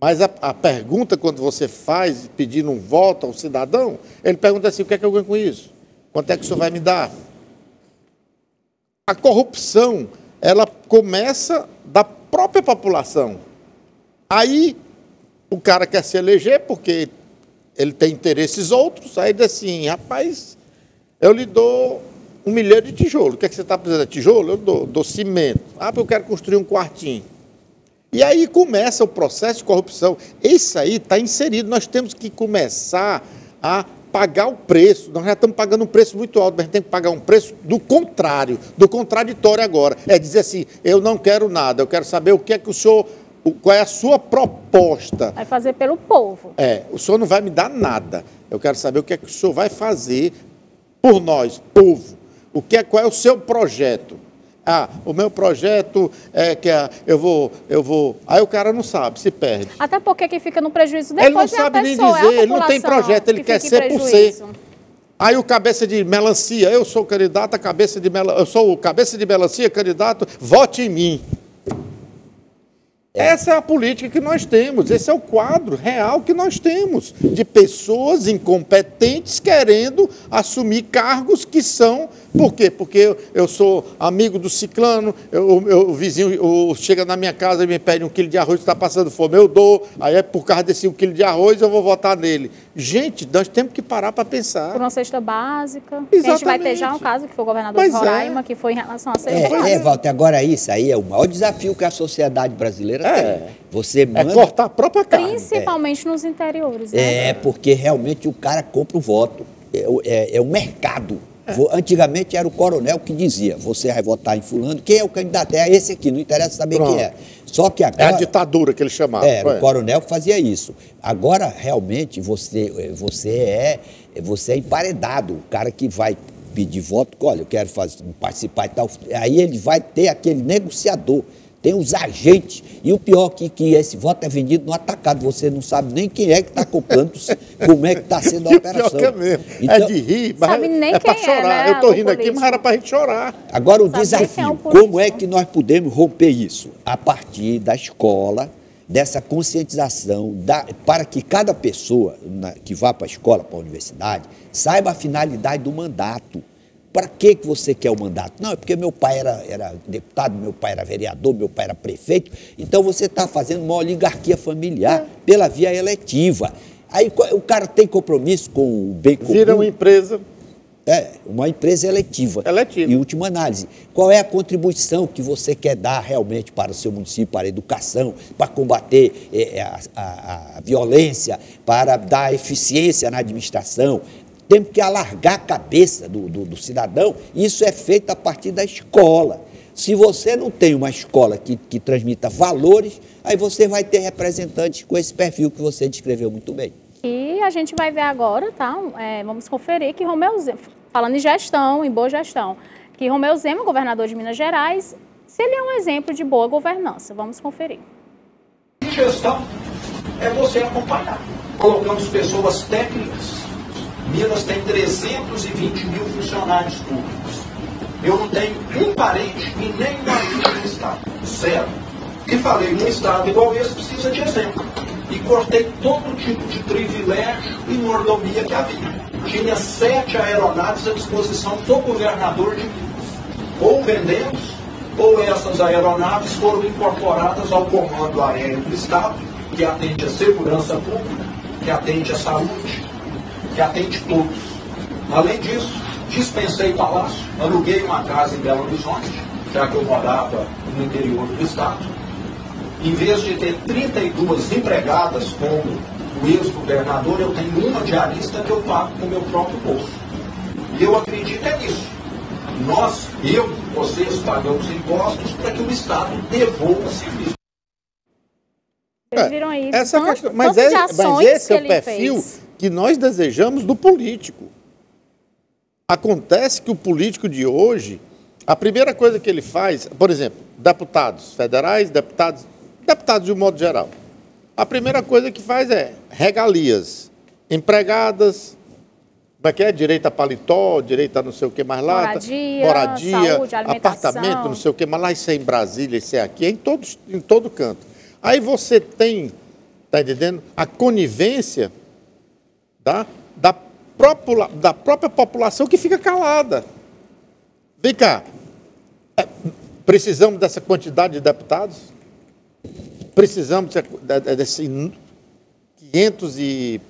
Mas a pergunta, quando você faz, pedindo um voto ao cidadão, ele pergunta assim, o que é que eu ganho com isso? Quanto é que o senhor vai me dar? A corrupção, ela começa da própria população. Aí, o cara quer se eleger porque ele tem interesses outros, aí diz assim, rapaz, eu lhe dou 1 milhão de tijolo. O que é que você está precisando? Tijolo? Eu dou cimento. Porque eu quero construir um quartinho. E aí começa o processo de corrupção. Isso aí está inserido. Nós temos que começar a pagar o preço. Nós já estamos pagando um preço muito alto, mas a gente tem que pagar um preço do contrário, do contraditório agora. É dizer assim, eu não quero nada, eu quero saber o que é que o senhor... Qual é a sua proposta? Vai fazer pelo povo. O senhor não vai me dar nada. Eu quero saber o que é que o senhor vai fazer por nós, povo. Qual é o seu projeto? O meu projeto é que eu vou... Aí o cara não sabe, se perde. Até porque quem fica no prejuízo depois ele não sabe nem dizer, ele não tem projeto, ele quer ser por ser. Aí o cabeça de melancia, eu sou candidato a cabeça de melancia, eu sou o cabeça de melancia, candidato, vote em mim. Essa é a política que nós temos, esse é o quadro real que nós temos, de pessoas incompetentes querendo assumir cargos que são... Por quê? Porque eu sou amigo do ciclano, o vizinho chega na minha casa e me pede 1 quilo de arroz, está passando fome, eu dou, aí é por causa desse 1 quilo de arroz eu vou votar nele. Gente, nós temos que parar para pensar. Por uma cesta básica. Exatamente. A gente vai ter já um caso que foi o governador de Roraima, que foi em relação à cesta básica. Walter, agora isso aí é o maior desafio que a sociedade brasileira tem. Você manda... cortar a própria carne. Principalmente nos interiores. Né? Porque realmente o cara compra o voto. É um mercado. Antigamente era o coronel que dizia, você vai votar em fulano, quem é o candidato? É esse aqui, não interessa saber quem é. Só que agora... É a ditadura que ele chamava. Era o coronel que fazia isso. Agora, realmente, você é emparedado. O cara que vai pedir voto, olha, eu quero participar e tal. Aí ele vai ter aquele negociador. tem os agentes. E o pior que esse voto é vendido no atacado. Você não sabe nem quem é que está comprando, como é que está sendo a operação. Pior que é mesmo. Então, é de rir, mas sabe nem é para quem chorar. né, Eu estou rindo político. aqui, mas era para a gente chorar. agora o Sabe desafio, quem é o político? como é que nós podemos romper isso? A partir da escola, dessa conscientização, para que cada pessoa que vá para a escola, para a universidade, saiba a finalidade do mandato. Para que você quer o mandato? Não, é porque meu pai era deputado, meu pai era vereador, meu pai era prefeito, então você está fazendo uma oligarquia familiar pela via eletiva. Aí o cara tem compromisso com o bem comum. Vira uma empresa. Uma empresa eletiva. Eletiva. Em última análise, qual é a contribuição que você quer dar realmente para o seu município, para a educação, para combater a violência, para dar eficiência na administração? Temos que alargar a cabeça do cidadão. Isso é feito a partir da escola. Se você não tem uma escola que transmita valores, aí você vai ter representantes com esse perfil que você descreveu muito bem. E a gente vai ver agora, tá? Vamos conferir que Romeu Zema, falando em gestão, em boa gestão, que Romeu Zema, governador de Minas Gerais, se ele é um exemplo de boa governança. Vamos conferir. Gestão é você acompanhar. Colocamos pessoas técnicas. Minas tem 320 mil funcionários públicos. Eu não tenho um parente e nem um amigo no Estado. Zero. E falei, um Estado igual esse precisa de exemplo. E cortei todo tipo de privilégio e mordomia que havia. Tinha 7 aeronaves à disposição do governador de Minas. Ou vendemos, ou essas aeronaves foram incorporadas ao Comando Aéreo do Estado, que atende a segurança pública, que atende a saúde, que atende todos. Além disso, dispensei palácio, aluguei uma casa em Belo Horizonte, já que eu morava no interior do estado. Em vez de ter 32 empregadas como o ex-governador, eu tenho uma diarista que eu pago com o meu próprio bolso. E eu acredito nisso. Vocês pagamos impostos para que o Estado devolva serviço. Vocês viram aí? Essa questão, mas ações esse é o que ele perfil fez. que nós desejamos do político. Acontece que o político de hoje, a primeira coisa que ele faz, por exemplo, deputados federais, deputados de um modo geral, a primeira coisa que faz é regalias, empregadas, como é que é? Direito a paletó, direito a não sei o que mais lá, moradia, saúde, alimentação, apartamento, não sei o que mais lá, isso é em Brasília, isso é aqui, é em todo canto. Aí você tem, está entendendo, a conivência da própria população que fica calada. Vem cá, precisamos dessa quantidade de deputados? Precisamos desse 535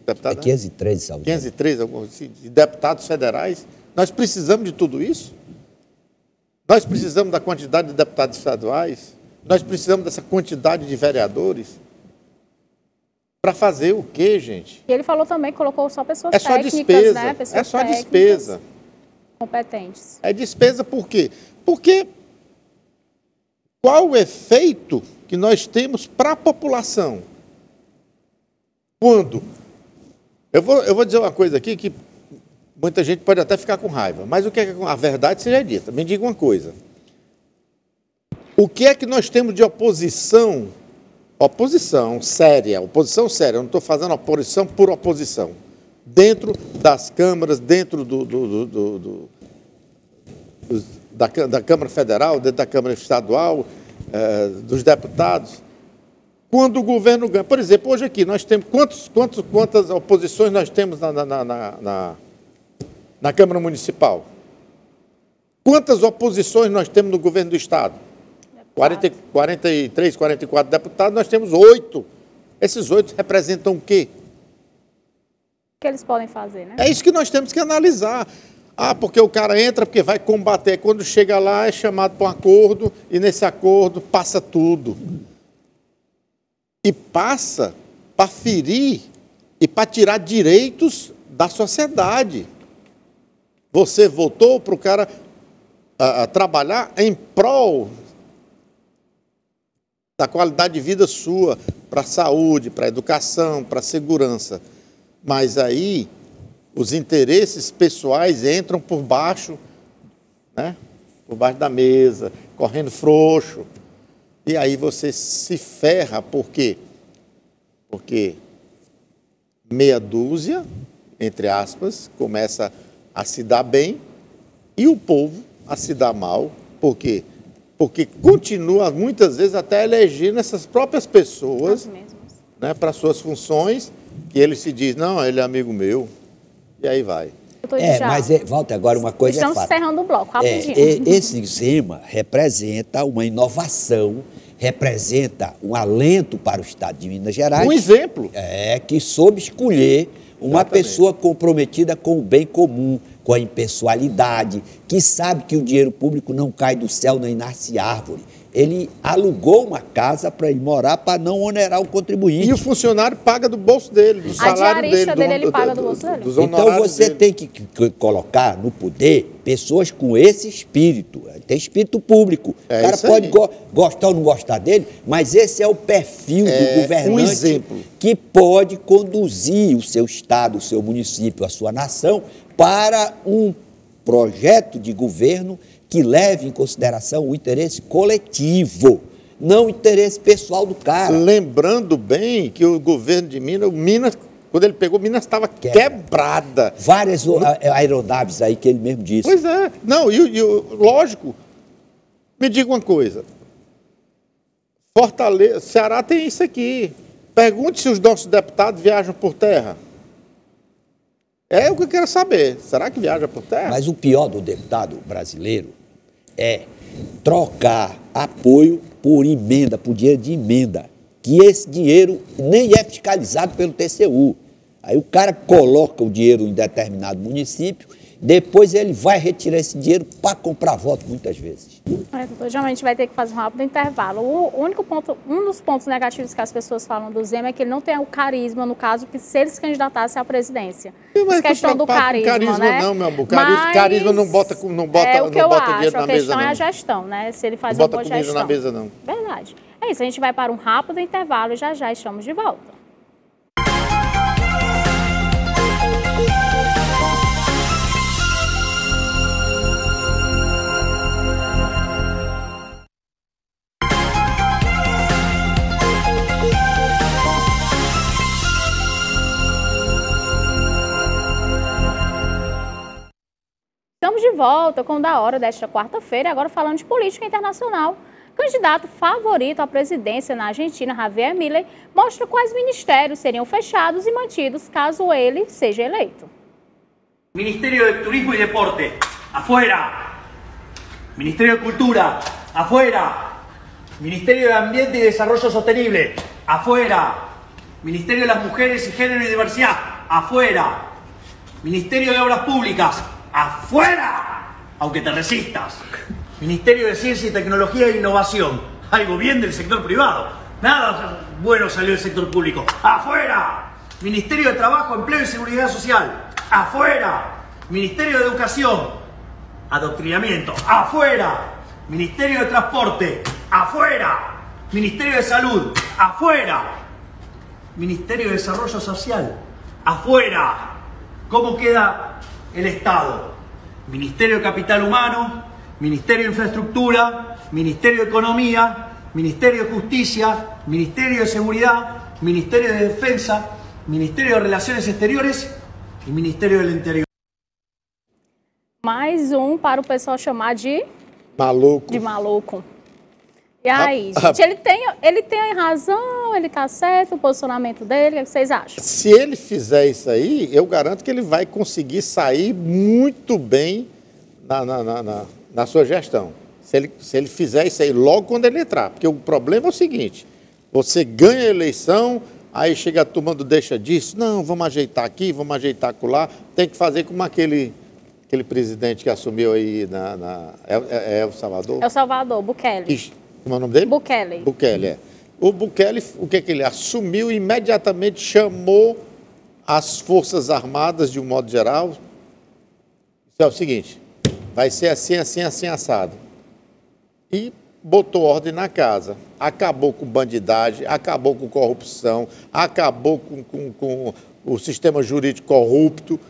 deputados? 513, salve. 513 de deputados federais. Nós precisamos de tudo isso? Nós precisamos da quantidade de deputados estaduais? Nós precisamos dessa quantidade de vereadores? Para fazer o quê, gente? E ele falou também que colocou só pessoas só técnicas, despesa, né? Pessoas é só técnicas, despesa. competentes. É despesa por quê? Porque qual o efeito que nós temos para a população? Quando? Eu vou dizer uma coisa aqui que muita gente pode até ficar com raiva, mas o que é que a verdade seja dita? Me diga uma coisa. O que é que nós temos de oposição? Oposição séria, eu não estou fazendo oposição por oposição. Dentro das câmaras, dentro da Câmara Federal, dentro da Câmara Estadual, dos deputados. Quando o governo ganha, por exemplo, hoje aqui nós temos quantas oposições nós temos na Câmara Municipal? Quantas oposições nós temos no governo do Estado? 43, 44 deputados, nós temos 8. Esses 8 representam o quê? O que eles podem fazer, né? É isso que nós temos que analisar. Porque o cara entra, porque vai combater. Quando chega lá, é chamado para um acordo, e nesse acordo passa tudo. E passa para ferir e para tirar direitos da sociedade. Você votou para o cara trabalhar em prol da qualidade de vida sua, para a saúde, para a educação, para a segurança. Mas aí os interesses pessoais entram por baixo, né? por baixo da mesa, correndo frouxo. E aí você se ferra, por quê? Porque meia dúzia, entre aspas, começa a se dar bem e o povo a se dar mal. Por quê? Porque continua, muitas vezes, até elegendo essas próprias pessoas, né, para suas funções, que ele se diz, não, ele é amigo meu, e aí vai. Mas, Walter, agora uma coisa Estamos é fato. encerrando o bloco, rapidinho. Esse SEMA representa uma inovação, representa um alento para o Estado de Minas Gerais. Um exemplo. Que soube escolher uma Exatamente. pessoa comprometida com o bem comum, com a impessoalidade, que sabe que o dinheiro público não cai do céu nem nasce árvore. Ele alugou uma casa para ele morar para não onerar o contribuinte. E o funcionário paga do bolso dele, do salário dele. A diarista dele, ele paga do bolso dele. Dos Então honorários você dele. tem que colocar no poder pessoas com esse espírito. Tem espírito público. É O cara isso pode aí. gostar ou não gostar dele, mas esse é o perfil do governante um exemplo. que pode conduzir o seu estado, o seu município, a sua nação para um projeto de governo que leve em consideração o interesse coletivo, não o interesse pessoal do cara. Lembrando bem que o governo de Minas, quando ele pegou, Minas estava quebrada. Várias aeronaves aí que ele mesmo disse. Pois é. Não, lógico, me diga uma coisa. Fortaleza, Ceará tem isso aqui. Pergunte se os nossos deputados viajam por terra. É o que eu quero saber. Será que viaja por terra? Mas o pior do deputado brasileiro é trocar apoio por emenda, por dinheiro de emenda, que esse dinheiro nem é fiscalizado pelo TCU. Aí o cara coloca o dinheiro em determinado município, depois ele vai retirar esse dinheiro para comprar voto muitas vezes. Doutor, geralmente a gente vai ter que fazer um rápido intervalo. O único ponto, um dos pontos negativos que as pessoas falam do Zema é que ele não tem o carisma, no caso, que se ele se candidatasse à presidência. Mas questão do carisma, né? Não, meu amor. Carisma não bota o que eu dinheiro acho, na a mesa, questão não. é a gestão, né? Se ele faz Não uma bota boa comida gestão. na mesa, não. Verdade. É isso, a gente vai para um rápido intervalo e já estamos de volta. Estamos de volta com o Da Hora desta quarta-feira, agora falando de política internacional. Candidato favorito à presidência na Argentina, Javier Milei, mostra quais ministérios seriam fechados e mantidos caso ele seja eleito. Ministerio de Turismo y Deporte, afuera. Ministerio de Cultura, afuera. Ministerio de Ambiente y Desarrollo Sostenible, afuera. Ministerio de las Mujeres y Género y Diversidad, afuera. Ministerio de Obras Públicas, afuera, aunque te resistas. Ministerio de Ciencia y Tecnología e Innovación, algo bien del sector privado. Nada bueno salió del sector público, afuera. Ministerio de Trabajo, Empleo y Seguridad Social, afuera. Ministerio de Educación, adoctrinamiento, afuera. Ministerio de Transporte, afuera. Ministerio de Salud, afuera. Ministerio de Desarrollo Social, afuera. ¿Cómo queda el Estado? Ministerio de Capital Humano, Ministerio de Infraestructura, Ministerio de Economía, Ministerio de Justicia, Ministerio de Seguridad, Ministerio de Defensa, Ministerio de Relaciones Exteriores e Ministério do Interior. Mais um para o pessoal chamar de Maluco. maluco. E aí, gente, ele tem razão, ele está certo, o posicionamento dele, o que vocês acham? Se ele fizer isso aí, eu garanto que ele vai conseguir sair muito bem na sua gestão. Se ele fizer isso aí logo quando ele entrar. Porque o problema é o seguinte, você ganha a eleição, aí chega a turma do deixa disso, não, vamos ajeitar aqui, vamos ajeitar acolá, tem que fazer como aquele presidente que assumiu aí é El Salvador? É o Salvador, Bukele. Como é o nome dele? Bukele. Bukele, é. O Bukele, o que ele assumiu e imediatamente chamou as Forças Armadas, de um modo geral. Isso é o seguinte, vai ser assim, assim, assim, assado. E botou ordem na casa. Acabou com bandidagem, acabou com corrupção, acabou com o sistema jurídico corrupto.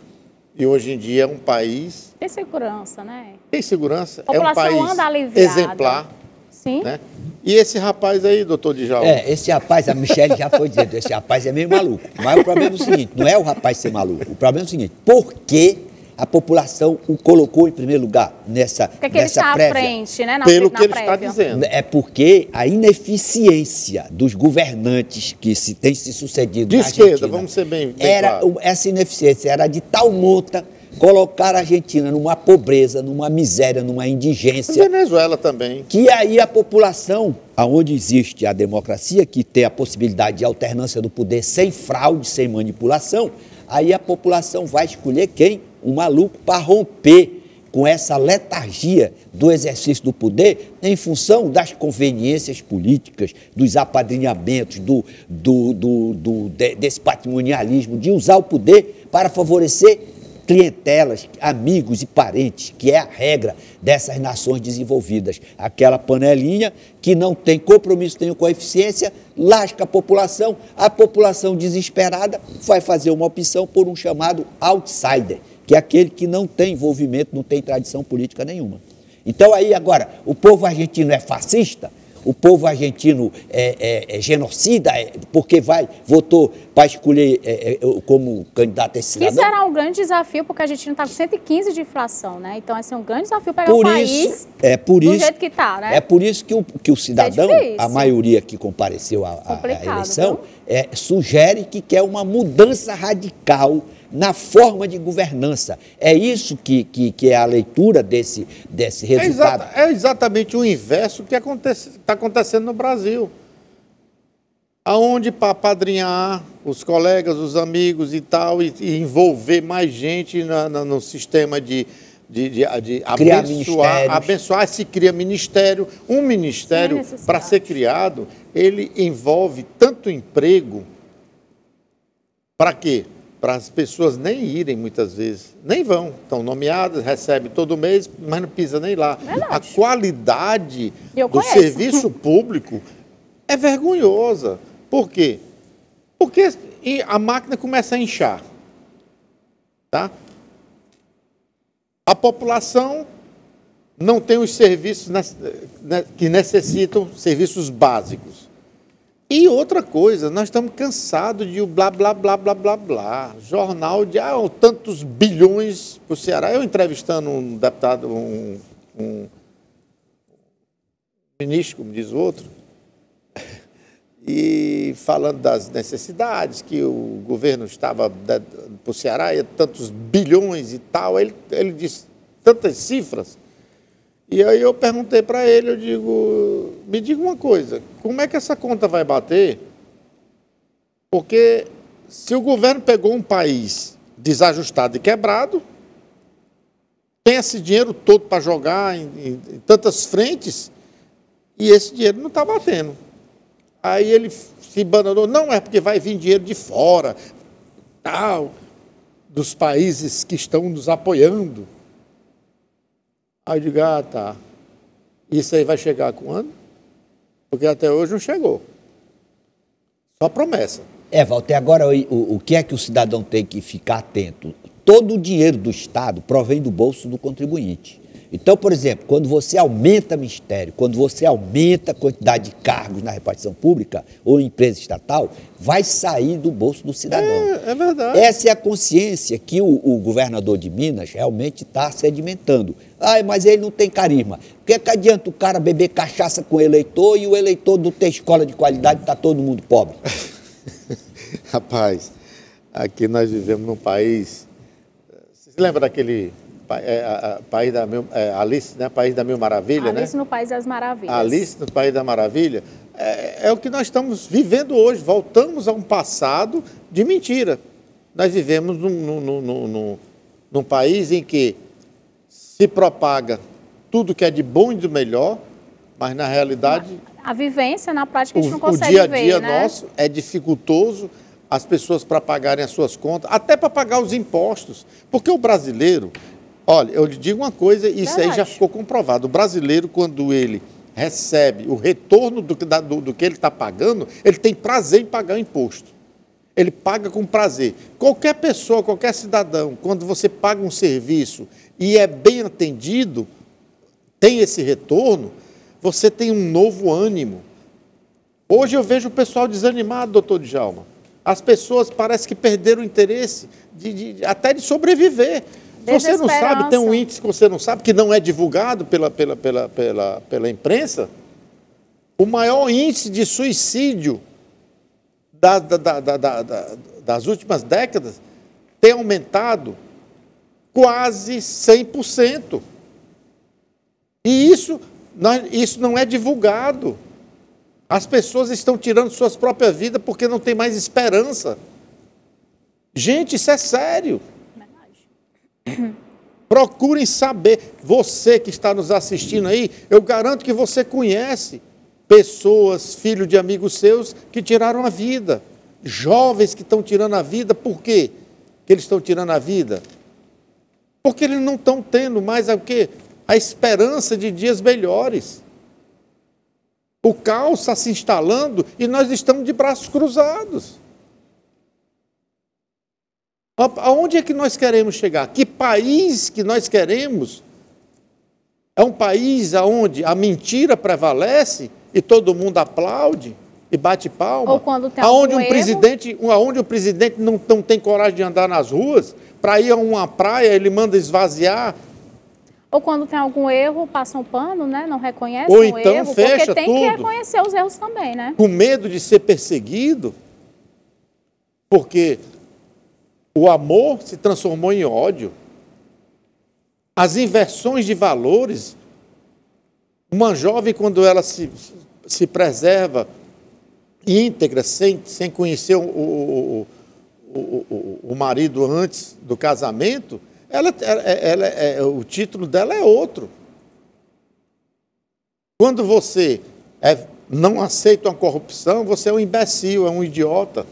E hoje em dia é um país... Tem segurança, né? Tem segurança, A é um população país anda aliviada. exemplar. Sim. Né? E esse rapaz aí, doutor Djalma? Esse rapaz, a Michele já foi dizendo, esse rapaz é meio maluco. Mas o problema é o seguinte, não é o rapaz ser maluco, o problema é o seguinte, por que a população o colocou em primeiro lugar nessa prévia? Porque ele está à frente, né? Pelo que ele está dizendo. É porque a ineficiência dos governantes que têm se sucedido de na esquerda, Argentina, vamos ser bem claro. Essa ineficiência era de tal monta colocar a Argentina numa pobreza, numa miséria, numa indigência. Venezuela também. Que aí a população, aonde existe a democracia, que tem a possibilidade de alternância do poder sem fraude, sem manipulação, aí a população vai escolher quem? Um maluco para romper com essa letargia do exercício do poder em função das conveniências políticas, dos apadrinhamentos, desse patrimonialismo, de usar o poder para favorecer clientelas, amigos e parentes, que é a regra dessas nações desenvolvidas. Aquela panelinha que não tem compromisso, tem coeficiência, lasca a população desesperada vai fazer uma opção por um chamado outsider, que é aquele que não tem envolvimento, não tem tradição política nenhuma. Então aí agora, o povo argentino é fascista? O povo argentino é genocida, porque votou para escolher como candidato a esse cidadão? Isso será um grande desafio, porque a Argentina está com 115 de inflação, né? Então, esse é um grande desafio pegar o país do jeito que está, né? É por isso que o cidadão, a maioria que compareceu à eleição, sugere que quer uma mudança radical na forma de governança. É isso que é a leitura desse resultado. É exatamente o inverso que está acontecendo no Brasil. Aonde para apadrinhar os colegas, os amigos e tal, e envolver mais gente no sistema de abençoar, se cria ministério. Um ministério, para ser criado, ele envolve tanto emprego, para quê? Para as pessoas nem irem muitas vezes, nem vão, estão nomeadas, recebem todo mês, mas não pisa nem lá. Verdade. A qualidade do serviço público é vergonhosa. Por quê? Porque a máquina começa a inchar. Tá? A população não tem os serviços que necessitam, serviços básicos. E outra coisa, nós estamos cansados de blá, blá, blá, blá, blá, blá. Jornal de tantos bilhões para o Ceará. Eu entrevistando um deputado, um ministro, como diz o outro, e falando das necessidades, que o governo estava para o Ceará, tantos bilhões e tal. Ele disse tantas cifras. E aí eu perguntei para ele, me diga uma coisa, como é que essa conta vai bater? Porque se o governo pegou um país desajustado e quebrado, tem esse dinheiro todo para jogar em tantas frentes, e esse dinheiro não está batendo. Aí ele se bananou, não é porque vai vir dinheiro de fora, tal, dos países que estão nos apoiando. Aí eu digo, tá. Isso aí vai chegar quando? Porque até hoje não chegou. Só promessa. Walter, agora o que é que o cidadão tem que ficar atento? Todo o dinheiro do Estado provém do bolso do contribuinte. Então, por exemplo, quando você aumenta ministério, quando você aumenta a quantidade de cargos na repartição pública ou em empresa estatal, vai sair do bolso do cidadão. É verdade. Essa é a consciência que o governador de Minas realmente está sedimentando. Mas ele não tem carisma. Por que adianta o cara beber cachaça com o eleitor e o eleitor não ter escola de qualidade e está todo mundo pobre? Rapaz, aqui nós vivemos num país... Você se lembra daquele... Alice, né? País da Mil Maravilhas, Alice, né? No País das Maravilhas. Alice no País da Maravilha. É o que nós estamos vivendo hoje. Voltamos a um passado de mentira. Nós vivemos num país em que se propaga tudo que é de bom e do melhor, mas na realidade... A vivência, na prática, a gente não consegue ver, o dia a dia nosso é dificultoso, as pessoas para pagarem as suas contas, até para pagar os impostos. Porque o brasileiro... Olha, eu lhe digo uma coisa, isso aí já ficou comprovado. O brasileiro, quando ele recebe o retorno do que ele está pagando, ele tem prazer em pagar o imposto. Ele paga com prazer. Qualquer pessoa, qualquer cidadão, quando você paga um serviço e é bem atendido, tem esse retorno, você tem um novo ânimo. Hoje eu vejo o pessoal desanimado, doutor Djalma. As pessoas parecem que perderam o interesse até de sobreviver. Você não sabe, tem um índice que você não sabe, que não é divulgado pela imprensa. O maior índice de suicídio das últimas décadas tem aumentado quase 100%. E isso não é divulgado. As pessoas estão tirando suas próprias vidas porque não tem mais esperança. Gente, isso é sério. Procurem saber. Você que está nos assistindo aí, eu garanto que você conhece pessoas, filhos de amigos seus, que tiraram a vida. Jovens que estão tirando a vida. Por quê que eles estão tirando a vida? Porque eles não estão tendo mais o quê? A esperança de dias melhores. O caos está se instalando e nós estamos de braços cruzados. Aonde é que nós queremos chegar? Que país que nós queremos? É um país onde a mentira prevalece e todo mundo aplaude e bate palma? Ou quando tem aonde um presidente não tem coragem de andar nas ruas, para ir a uma praia, ele manda esvaziar. Ou quando tem algum erro, passa um pano, né? Não reconhece Ou o então erro, fecha porque tem tudo. que reconhecer os erros também, né? Com medo de ser perseguido, porque o amor se transformou em ódio. As inversões de valores. Uma jovem, quando ela se preserva íntegra, sem conhecer o marido antes do casamento, o título dela é outro. Quando você não aceita uma corrupção, você é um imbecil, é um idiota.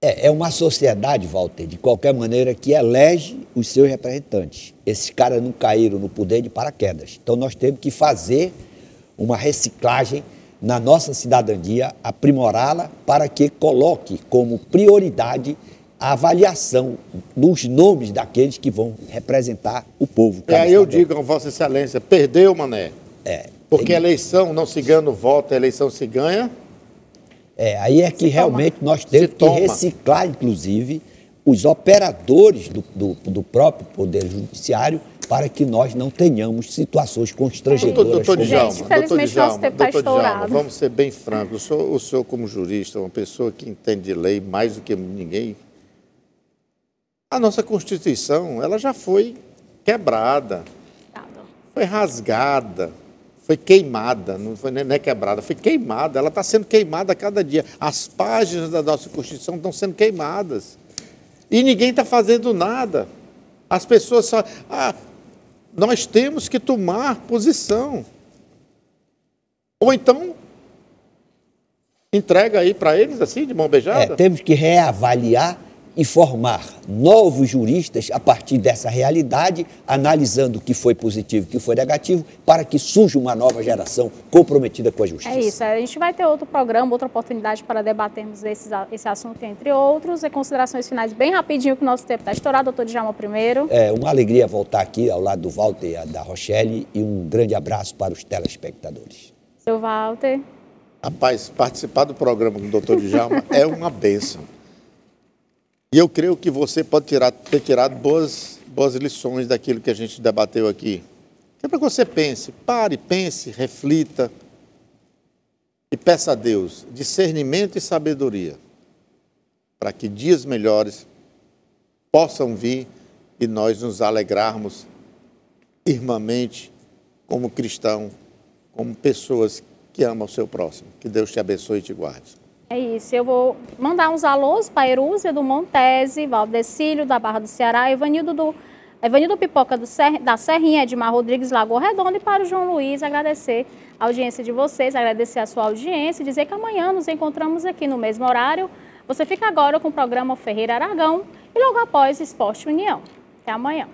É uma sociedade, Walter, de qualquer maneira, que elege os seus representantes. Esses caras não caíram no poder de paraquedas. Então nós temos que fazer uma reciclagem na nossa cidadania, aprimorá-la para que coloque como prioridade a avaliação dos nomes daqueles que vão representar o povo. Aí eu digo a Vossa Excelência, perdeu, mané. Porque eleição não se ganha no voto, a eleição se ganha. Aí é que realmente nós temos que reciclar, inclusive, os operadores do próprio Poder Judiciário para que nós não tenhamos situações constrangedoras. Doutor Djalma, infelizmente nosso tempo está estourado. Vamos ser bem francos. O senhor, como jurista, uma pessoa que entende de lei mais do que ninguém, a nossa Constituição, ela já foi quebrada, foi rasgada, foi queimada, não é quebrada, foi queimada, ela está sendo queimada a cada dia. As páginas da nossa Constituição estão sendo queimadas. E ninguém está fazendo nada. As pessoas só... nós temos que tomar posição. Ou então, entrega aí para eles, assim, de mão beijada. Temos que reavaliar e formar novos juristas a partir dessa realidade, analisando o que foi positivo e o que foi negativo, para que surja uma nova geração comprometida com a justiça. É isso, a gente vai ter outro programa, outra oportunidade para debatermos esse assunto, entre outros. E considerações finais bem rapidinho, que o nosso tempo está estourado, doutor Djalma primeiro. Uma alegria voltar aqui ao lado do Walter e da Rochelle, e um grande abraço para os telespectadores. Seu Walter. Rapaz, participar do programa com o doutor Djalma é uma bênção. E eu creio que você pode ter tirado boas lições daquilo que a gente debateu aqui. É para que você pense, pense, reflita e peça a Deus discernimento e sabedoria para que dias melhores possam vir e nós nos alegrarmos irmãmente como cristão, como pessoas que amam o seu próximo. Que Deus te abençoe e te guarde. É isso, eu vou mandar uns alôs para a Erúzia do Montese, Valdecílio da Barra do Ceará, Evanildo Pipoca da Serrinha, Edmar Rodrigues, Lagoa Redonda, e para o João Luiz, agradecer a audiência de vocês, agradecer a sua audiência e dizer que amanhã nos encontramos aqui no mesmo horário. Você fica agora com o programa Ferreira Aragão e logo após Esporte União. Até amanhã.